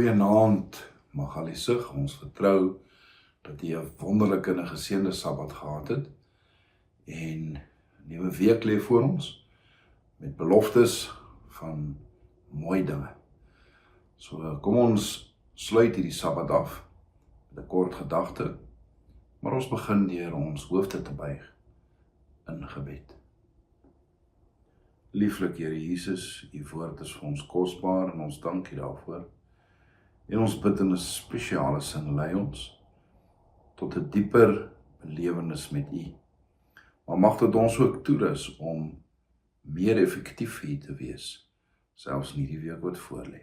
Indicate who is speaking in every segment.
Speaker 1: Goeienaand, Magaliesig, ons vertrou dat jy 'n wonderlike en 'n geseënde Sabbat gehad het en 'n nuwe week lê voor ons met beloftes van mooi dinge. So kom ons sluit hierdie Sabbat af met 'n kort gedagte, maar ons begin deur ons hoofde te buig in gebed. Lieflik Here Jesus, U woord is vir ons kosbaar en ons dank U daarvoor. En ons bid in 'n spesiale sin, lei ons tot 'n dieper belewenis met U. Maar mag dit ons ook toerus om meer effektief vir U te wees, selfs in hierdie week wat voorlê.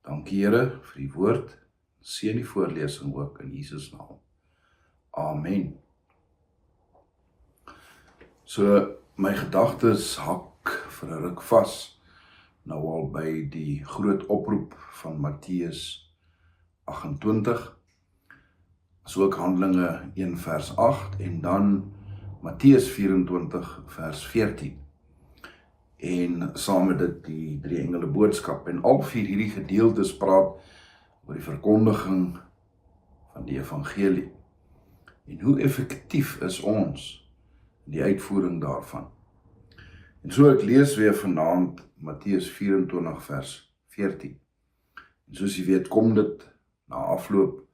Speaker 1: Dankie Here vir die woord, seën die voorlesing ook in Jesus naam. Amen. So my gedagtes hak vir 'n ruk vas, nou al by die groot oproep van Matteus 28, so ook Handelinge 1 vers 8 en dan Matteus 24 vers 14. En saam met dit die 3 engele boodskap. En al 4 hierdie gedeeltes praat oor die verkondiging van die evangelie. En hoe effektief is ons in die uitvoering daarvan. En so ek lees weer vanaand Matteus 24 vers 14. En soos jy weet, kom dit na afloop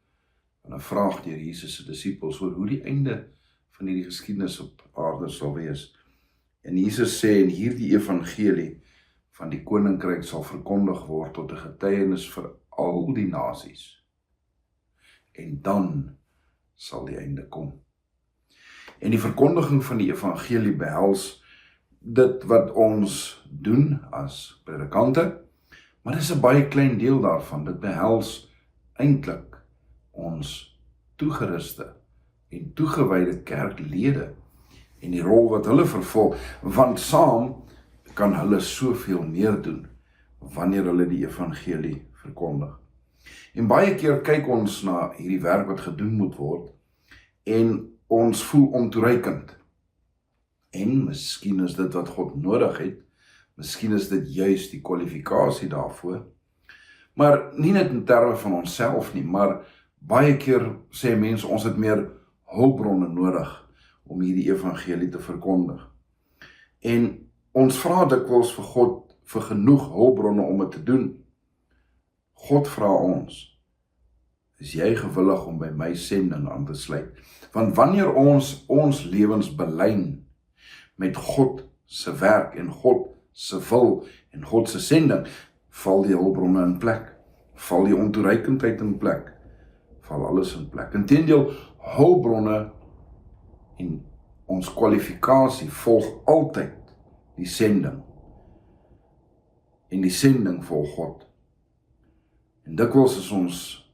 Speaker 1: van 'n vraag deur Jesus se disippels oor hoe die einde van hierdie geskiedenis op aarde sal wees. En Jesus sê, en hierdie evangelie van die koninkryk sal verkondig word tot 'n getuienis vir al die nasies. En dan sal die einde kom. En die verkondiging van die evangelie behels dit wat ons doen as predikante, maar dis 'n baie klein deel daarvan. Dit behels eintlik ons toegeruste en toegewyde kerklede en die rol wat hulle vervul, want saam kan hulle soveel meer doen wanneer hulle die evangelie verkondig. En baie keer kyk ons na hierdie werk wat gedoen moet word en ons voel ontoereikend. En miskien is dit wat God nodig het, miskien is dit juis die kwalifikasie daarvoor, maar nie net in terme van onsself nie, maar baie keer sê mense ons het meer hulpbronne nodig om hierdie evangelie te verkondig. En ons vra dikwels vir God vir genoeg hulpbronne om dit te doen. God vra ons, is jy gewillig om by my sending aan te sluit? Want wanneer ons lewens belyn met God se werk en God se wil en God se sending, val die hulpbronne in plek, val die ontoereikendheid in plek, val alles in plek. Inteendeel, hulpbronne en ons kwalifikasie volg altyd die sending. En die sending volg God. En dikwels is ons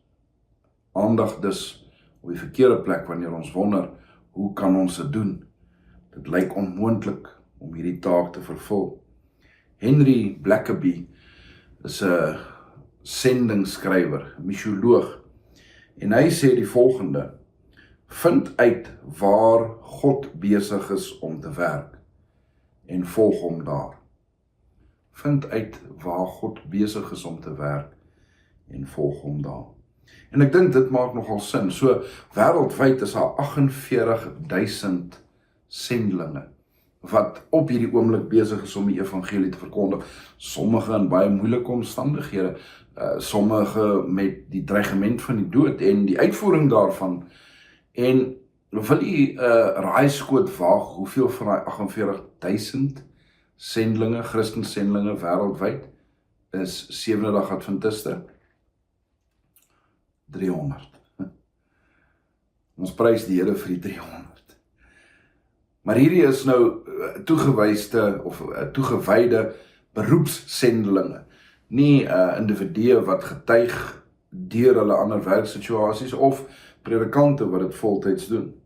Speaker 1: aandag dus op die verkeerde plek wanneer ons wonder, hoe kan ons dit doen? Dit lyk onmoontlik om hierdie taak te vervul. Henry Blackaby is 'n sendingskrywer, 'n missioloog, en hy sê die volgende: vind uit waar God besig is om te werk en volg hom daar. Vind uit waar God besig is om te werk en volg hom daar. En ek dink dit maak nogal sin. So wêreldwyd is daar 48.000 sendlinge wat op hierdie oomblik besig is om die evangelie te verkondig. Sommige in baie moeilike omstandighede, sommige met die dreigement van die dood en die uitvoering daarvan. En wil u raaiskoot waag hoeveel van die 48.000 sendlinge, Christensendlinge wêreldwyd is Sewendedag Adventiste? 300. Ons prys die Here vir die 300. Maar hierdie is nou toegewyde of toegewyde beroepssendlinge, nie individue wat getuig deur hulle ander werksituasies of predikante wat dit voltyds doen.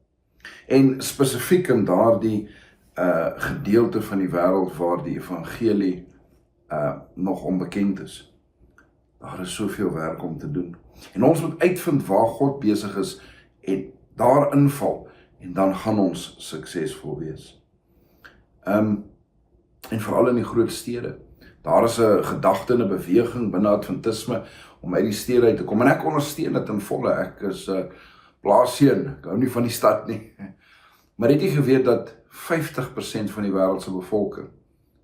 Speaker 1: En spesifiek in daardie gedeelte van die wêreld waar die evangelie nog onbekend is. Daar is soveel werk om te doen. En ons moet uitvind waar God besig is en daar inval en dan gaan ons suksesvol wees. En veral in die groot stede. Daar is 'n gedagte en 'n beweging binne Adventisme om uit die stede uit te kom. En ek ondersteun dit in volle. Ek is 'n plaasseun. Ek hou nie van die stad nie. Maar het jy geweet dat 50% van die wêreld se bevolking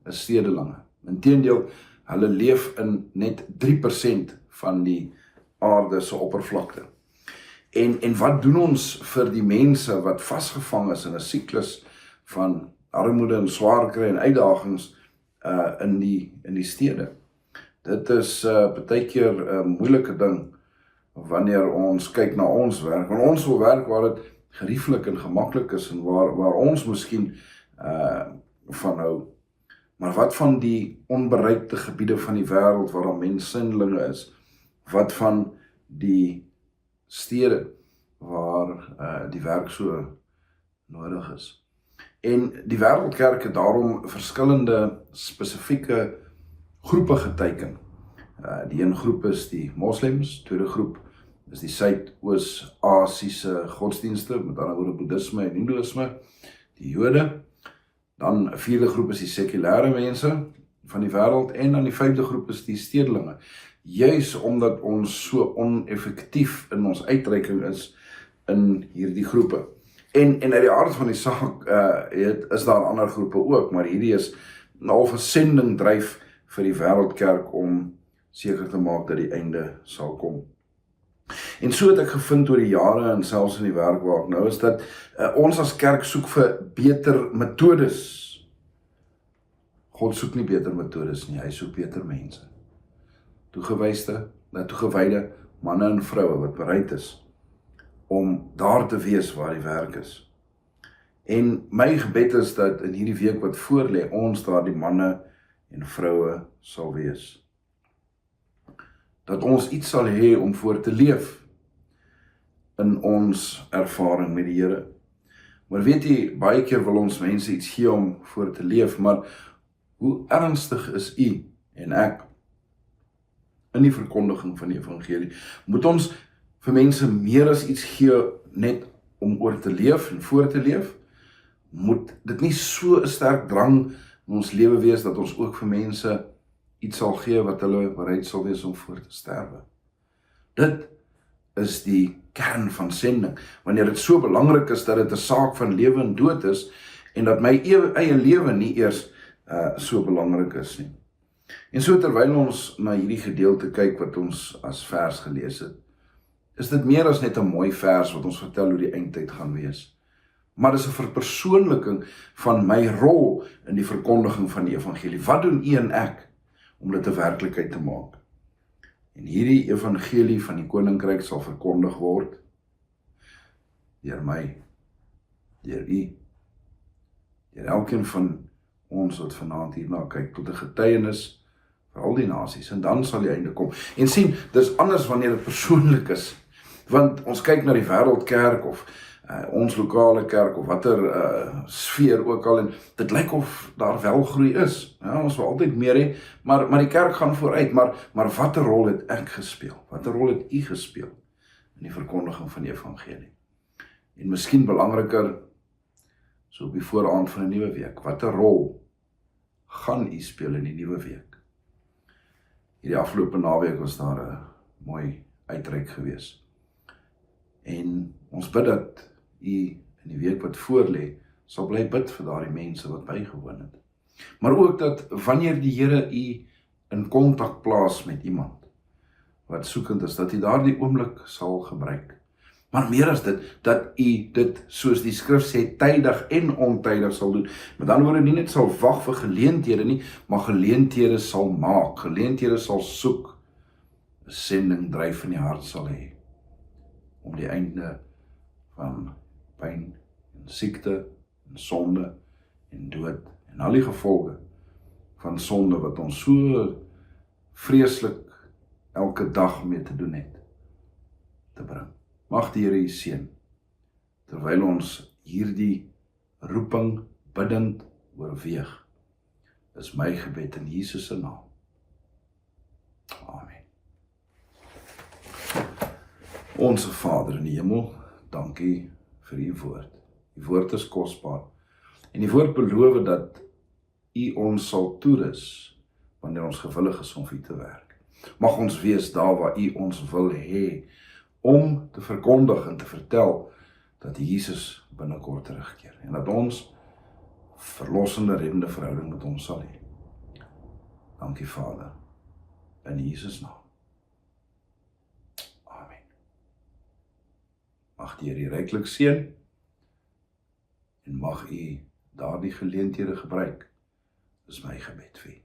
Speaker 1: is stedelinge? Inteendeel, hulle leef in net 3% van die aarde se oppervlakte. En wat doen ons vir die mense wat vasgevang is in 'n siklus van armoede en swaar kry en uitdagings in die stede? Dit is baie keer 'n moeilike ding wanneer ons kyk na ons werk. Want ons wil werk waar dit gerieflik en gemaklik is en waar ons miskien van hou. Maar wat van die onbereikte gebiede van die wêreld waar daar mensendelinge is? Wat van die stede waar die werk so nodig is? En die Wêreldkerk het daarom verskillende spesifieke groepe geteken. Die een groep is die moslems, tweede groep is die Suidoos-Asiese godsdienste, met ander woorde boeddhisme en hindoeïsme, die Jode. Dan 'n vierde groep is die sekulêre mense van die wêreld en dan die vyfde groep is die stedelinge. Juis omdat ons so oneffektief in ons uitreiking is in hierdie groepe. En uit die aard van die saak is daar ander groepe ook, maar hierdie is nou 'n sending dryf vir die Wêreldkerk om seker te maak dat die einde sal kom. En so het ek gevind oor die jare en selfs in die werk waar ek nou is, dat ons as kerk soek vir beter metodes. God soek nie beter metodes nie, hy soek beter mense. Toegewyde manne en vroue wat bereid is om daar te wees waar die werk is. En my gebed is dat in hierdie week wat voorlê, ons daar die manne en vroue sal wees. Dat ons iets sal hê om voor te leef in ons ervaring met die Here. Maar weet jy, baie keer wil ons mense iets gee om voor te leef, maar hoe ernstig is u en ek in die verkondiging van die evangelie? Moet ons vir mense meer as iets gee net om oor te leef en voor te leef? Moet dit nie so 'n sterk drang in ons lewe wees dat ons ook vir mense iets sal gee wat hulle bereid sal wees om voor te sterwe? Dit is die kern van sending. Wanneer dit so belangrik is dat dit 'n saak van lewe en dood is en dat my eie lewe nie eers so belangrik is nie. En so terwyl ons na hierdie gedeelte kyk wat ons as vers gelees het, is dit meer as net 'n mooi vers wat ons vertel hoe die eindtyd gaan wees. Maar dis 'n verpersoonliking van my rol in die verkondiging van die evangelie. Wat doen u en ek om dit 'n werklikheid te maak? En hierdie evangelie van die koninkryk sal verkondig word deur my, deur u, deur elkeen van ons wat vanaand hierna kyk, tot 'n getuienis vir al die nasies, en dan sal die einde kom. En sien, dis anders wanneer dit persoonlik is, want ons kyk na die Wêreldkerk of ons lokale kerk of watter sfeer ook al, en dit lyk of daar wel groei is. Ja, ons wil altyd meer hê, maar die kerk gaan vooruit, maar watter rol het ek gespeel? Watter rol het u gespeel in die verkondiging van die evangelie? En miskien belangriker, so op die vooraand van 'n nuwe week, watter rol gaan u speel in die nuwe week? Hierdie afgelope naweek was daar 'n mooi uitreik gewees. En ons bid dat u in die week wat voorlê sal bly bid vir daardie mense wat bygewoon het. Maar ook dat wanneer die Here u in kontak plaas met iemand wat soekend is, dat u daardie oomblik sal gebruik. Maar meer as dit, dat u dit, soos die skrif sê, tydig en ontydig sal doen. Met ander woorde, nie net sal wag vir geleenthede nie, maar geleenthede sal maak, geleenthede sal soek, 'n sending dryf in die hart sal hê, om die einde van pyn en siekte en sonde en dood en al die gevolge van sonde wat ons so vreeslik elke dag mee te doen het, te bring. Mag die Here u seën, terwyl ons hierdie roeping biddend oorweeg, is my gebed in Jesus se naam. Amen. Onse Vader in die hemel, dankie vir u woord. Die woord is kosbaar. En die woord beloof dat u ons sal toerus wanneer ons gewillig is om vir U te werk. Mag ons wees daar waar U ons wil hê, om te verkondig en te vertel dat Jesus binnekort terugkeer en dat ons verlossende, reddende verhouding met ons sal hê. Dankie Vader, in Jesus naam. Amen. Mag die Here U ryklik seën en mag U daardie geleenthede gebruik. Dis my gebed vir U.